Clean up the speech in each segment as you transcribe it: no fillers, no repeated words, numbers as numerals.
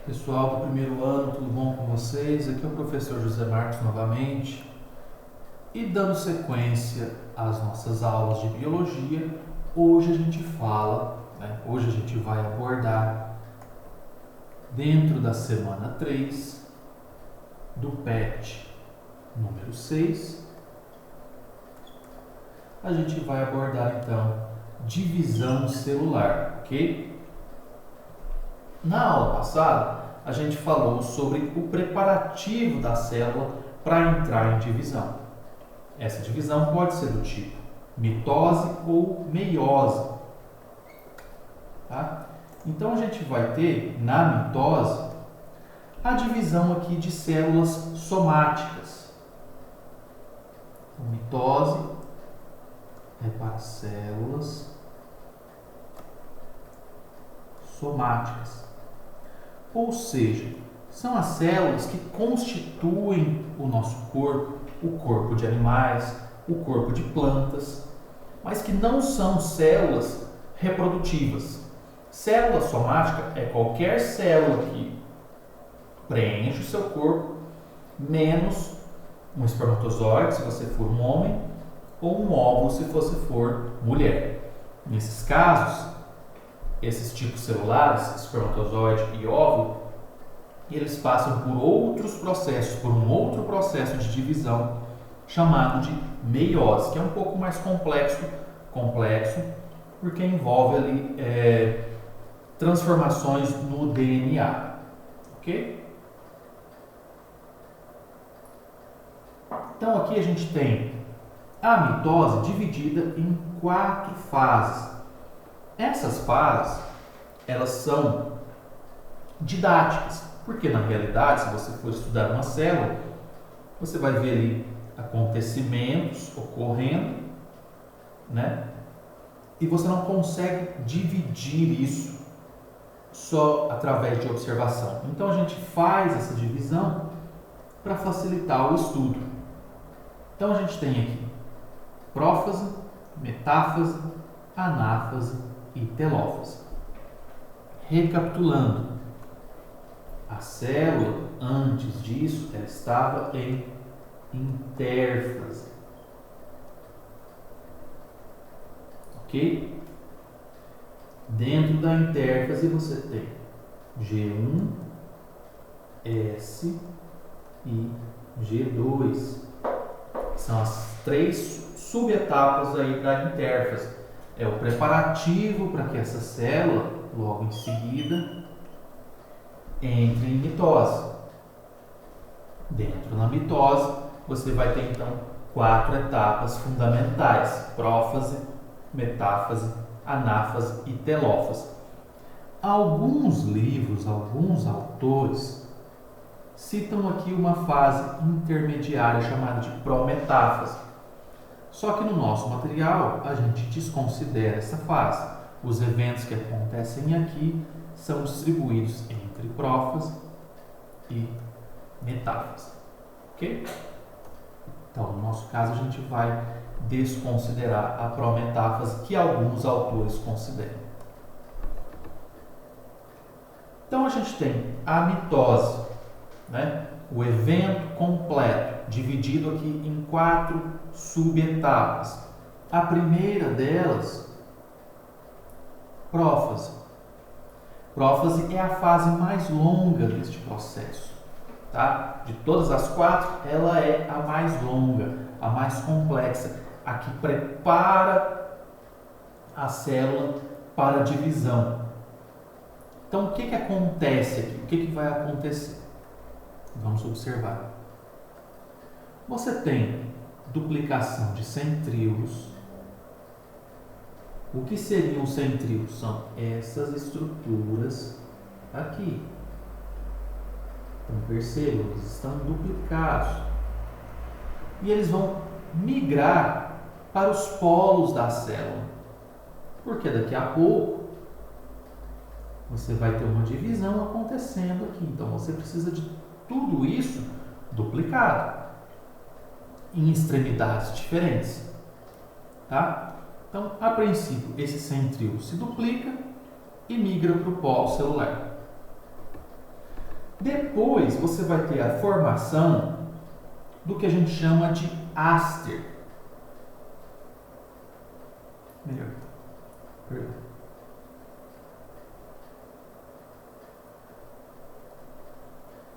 Pessoal do primeiro ano, tudo bom com vocês? Aqui é o professor José Marcos novamente. E dando sequência às nossas aulas de biologia, hoje a gente hoje a gente vai abordar, dentro da semana 3 do PET número 6, a gente vai abordar então divisão celular, ok? Na aula passada, a gente falou sobre o preparativo da célula para entrar em divisão. Essa divisão pode ser do tipo mitose ou meiose. Tá? Então, a gente vai ter, na mitose, a divisão aqui de células somáticas. Mitose é para células somáticas. Ou seja, são as células que constituem o nosso corpo, o corpo de animais, o corpo de plantas, mas que não são células reprodutivas. Célula somática é qualquer célula que preenche o seu corpo, menos um espermatozoide, se você for um homem, ou um óvulo, se você for mulher. Nesses casos, esses tipos celulares, espermatozoide e óvulo, eles passam por outros processos, por um outro processo de divisão chamado de meiose, que é um pouco mais complexo porque envolve ali transformações no DNA, ok? Então aqui a gente tem a mitose dividida em 4 fases. Essas fases, elas são didáticas, porque na realidade, se você for estudar uma célula, você vai ver ali acontecimentos ocorrendo, né? E você não consegue dividir isso só através de observação. Então a gente faz essa divisão para facilitar o estudo. Então a gente tem aqui prófase, metáfase, anáfase e telófase. Recapitulando, a célula, antes disso, ela estava em intérfase. Ok? Dentro da intérfase você tem G1, S e G2. São as 3 subetapas aí da intérfase. É o preparativo para que essa célula, logo em seguida, entre em mitose. Dentro da mitose, você vai ter então 4 etapas fundamentais: prófase, metáfase, anáfase e telófase. Alguns livros, alguns autores citam aqui uma fase intermediária chamada de prometáfase. Só que no nosso material a gente desconsidera essa fase. Os eventos que acontecem aqui são distribuídos entre prófase e metáfase. Ok? Então, no nosso caso, a gente vai desconsiderar a prometáfase, que alguns autores consideram. Então, a gente tem a mitose, né? O evento completo, dividido aqui em 4 subetapas. A primeira delas, prófase. Prófase é a fase mais longa deste processo. Tá? De todas as 4, ela é a mais longa, a mais complexa, a que prepara a célula para a divisão. Então, o que acontece aqui? O que vai acontecer? Vamos observar. Você tem duplicação de centríolos. O que seriam os centríolos? São essas estruturas aqui. Então, percebam, eles estão duplicados. E eles vão migrar para os polos da célula. Porque daqui a pouco você vai ter uma divisão acontecendo aqui. Então, você precisa de tudo isso duplicado em extremidades diferentes. Tá? Então, a princípio, esse centríolo se duplica e migra para o polo celular. Depois você vai ter a formação do que a gente chama de áster. Melhor. Perdão.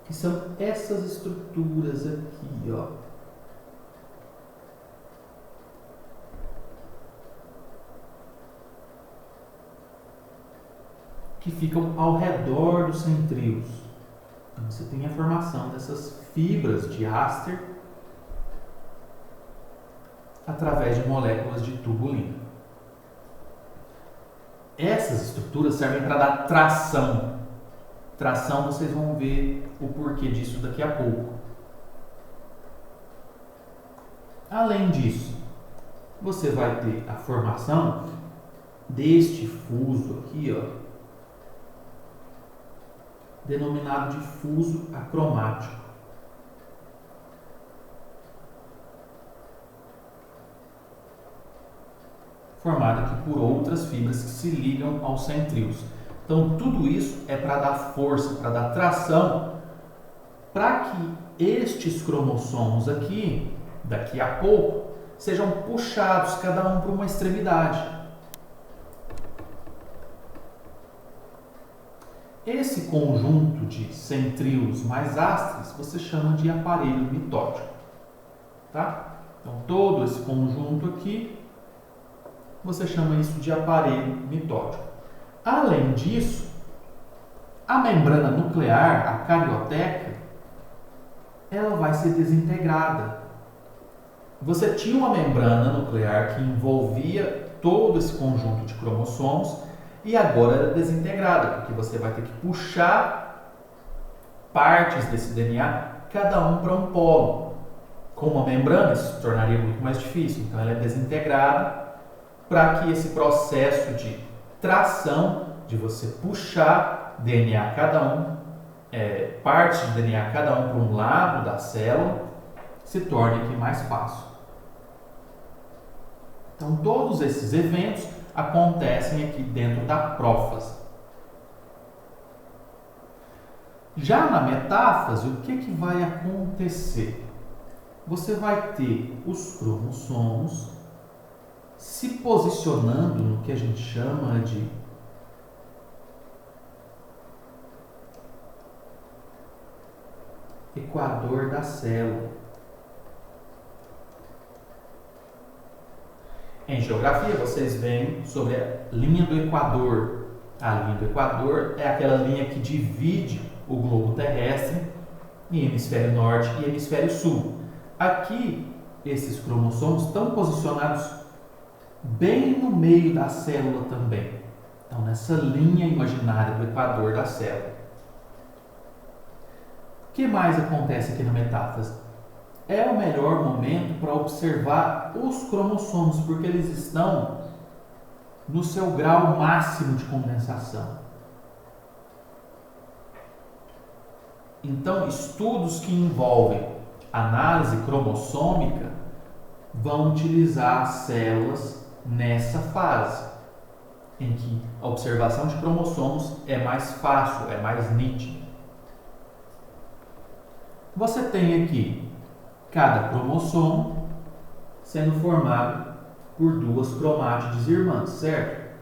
Que são essas estruturas aqui, ó. Que ficam ao redor dos centríolos. Então você tem a formação dessas fibras de áster através de moléculas de tubulina. Essas estruturas servem para dar tração. Tração, vocês vão ver o porquê disso daqui a pouco. Além disso, você vai ter a formação deste fuso aqui, ó, denominado de fuso acromático. Formado aqui por outras fibras que se ligam aos centríolos. Então, tudo isso é para dar força, para dar tração, para que estes cromossomos aqui, daqui a pouco, sejam puxados cada um para uma extremidade. Esse conjunto de centríolos mais ásters você chama de aparelho mitótico. Tá? Então, todo esse conjunto aqui, você chama isso de aparelho mitótico. Além disso, a membrana nuclear, a carioteca, ela vai ser desintegrada. Você tinha uma membrana nuclear que envolvia todo esse conjunto de cromossomos e agora ela é desintegrada, porque você vai ter que puxar partes desse DNA, cada um para um polo. Com uma membrana, isso se tornaria muito mais difícil. Então, ela é desintegrada para que esse processo de tração, de você puxar DNA cada um, partes de DNA cada um para um lado da célula, se torne aqui mais fácil. Então, todos esses eventos acontecem aqui dentro da prófase. Já na metáfase, o que vai acontecer? Você vai ter os cromossomos se posicionando no que a gente chama de equador da célula. Em geografia, vocês veem sobre a linha do Equador. A linha do Equador é aquela linha que divide o globo terrestre em hemisfério norte e hemisfério sul. Aqui, esses cromossomos estão posicionados bem no meio da célula também. Então, nessa linha imaginária do Equador da célula. O que mais acontece aqui na metáfase? É o melhor momento para observar os cromossomos, porque eles estão no seu grau máximo de condensação. Então, estudos que envolvem análise cromossômica vão utilizar as células nessa fase, em que a observação de cromossomos é mais fácil, é mais nítida. Você tem aqui cada cromossomo sendo formado por duas cromátides irmãs, certo?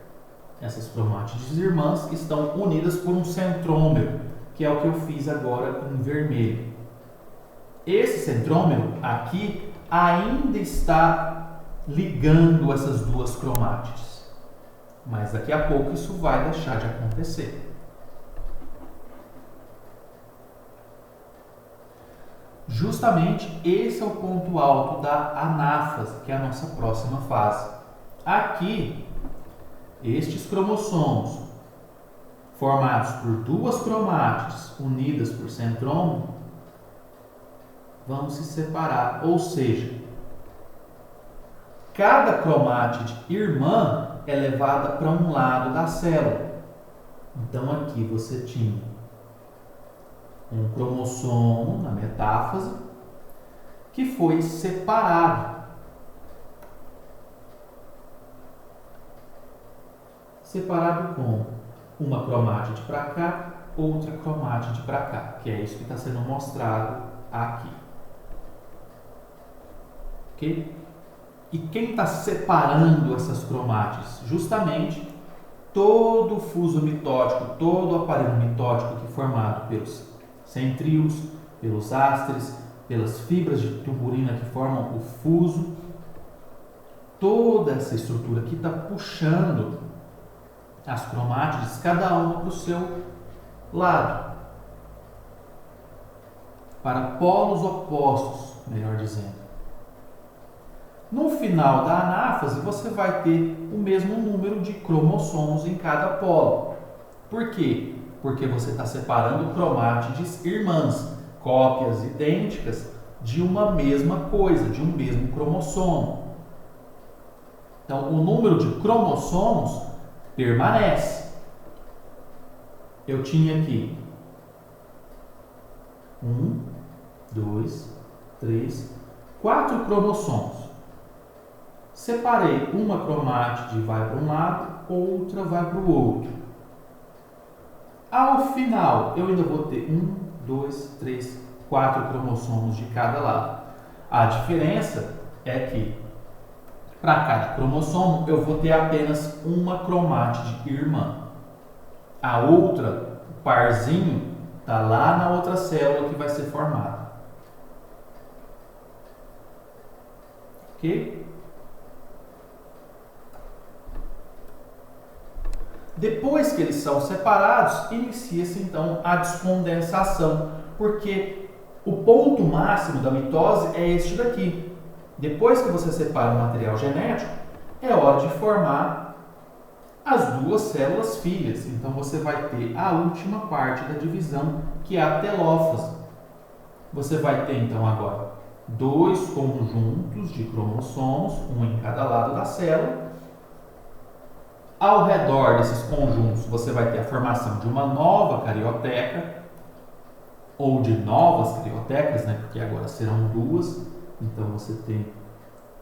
Essas cromátides irmãs estão unidas por um centrômero, que é o que eu fiz agora em vermelho. Esse centrômero aqui ainda está ligando essas duas cromátides, mas daqui a pouco isso vai deixar de acontecer. Justamente esse é o ponto alto da anáfase, que é a nossa próxima fase. Aqui, estes cromossomos, formados por duas cromátides unidas por centrômero, vão se separar, ou seja, cada cromátide irmã é levada para um lado da célula. Então aqui você tinha um cromossomo na metáfase que foi separado. Separado com uma cromátide para cá outra cromátide para cá, que é isso que está sendo mostrado aqui. Ok? E quem está separando essas cromátides? Justamente todo o fuso mitótico, todo o aparelho mitótico que é formado pelos centríolos, pelos ásteres, pelas fibras de tuburina que formam o fuso, toda essa estrutura aqui está puxando as cromátides, cada uma para o seu lado, para polos opostos, melhor dizendo. No final da anáfase, você vai ter o mesmo número de cromossomos em cada polo. Por quê? Porque você está separando cromátides irmãs, cópias idênticas de uma mesma coisa, de um mesmo cromossomo. Então, o número de cromossomos permanece. Eu tinha aqui 1, 2, 3, 4 cromossomos. Separei uma cromátide vai para um lado, outra vai para o outro. Ao final, eu ainda vou ter 1, 2, 3, 4 cromossomos de cada lado. A diferença é que para cada cromossomo eu vou ter apenas uma cromátide irmã. A outra, o parzinho, está lá na outra célula que vai ser formada. Ok? Depois que eles são separados, inicia-se então a descondensação, porque o ponto máximo da mitose é este daqui. Depois que você separa o material genético, é hora de formar as duas células filhas. Então você vai ter a última parte da divisão, que é a telófase. Você vai ter então agora dois conjuntos de cromossomos, um em cada lado da célula. Ao redor desses conjuntos, você vai ter a formação de uma nova carioteca, ou de novas cariotecas, né? Porque agora serão duas. Então você tem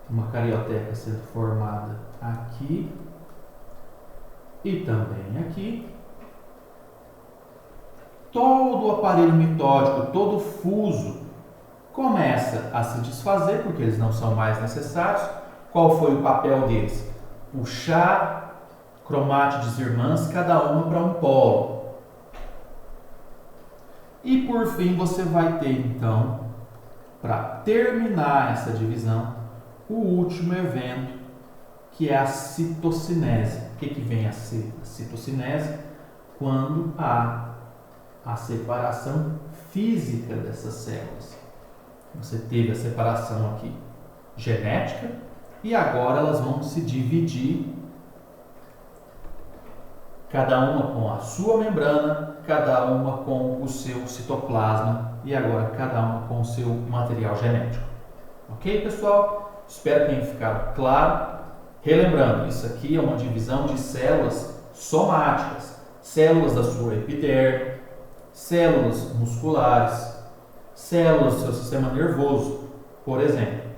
uma carioteca sendo formada aqui e também aqui. Todo o aparelho mitótico, todo o fuso começa a se desfazer porque eles não são mais necessários. Qual foi o papel deles? Puxar cromátides irmãs, cada uma para um polo. E por fim você vai ter então, para terminar essa divisão, o último evento, que é a citocinese. O que vem a ser a citocinese? Quando há a separação física dessas células. Você teve a separação aqui genética e agora elas vão se dividir, cada uma com a sua membrana, cada uma com o seu citoplasma e agora cada uma com o seu material genético. Ok, pessoal? Espero que tenha ficado claro. Relembrando, isso aqui é uma divisão de células somáticas, células da sua epiderme, células musculares, células do seu sistema nervoso, por exemplo.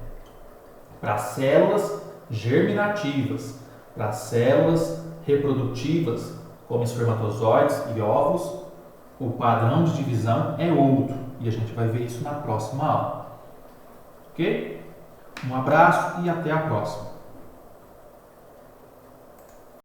Para células germinativas, para células reprodutivas, como espermatozoides e óvulos, o padrão de divisão é outro e a gente vai ver isso na próxima aula. Ok? Um abraço e até a próxima.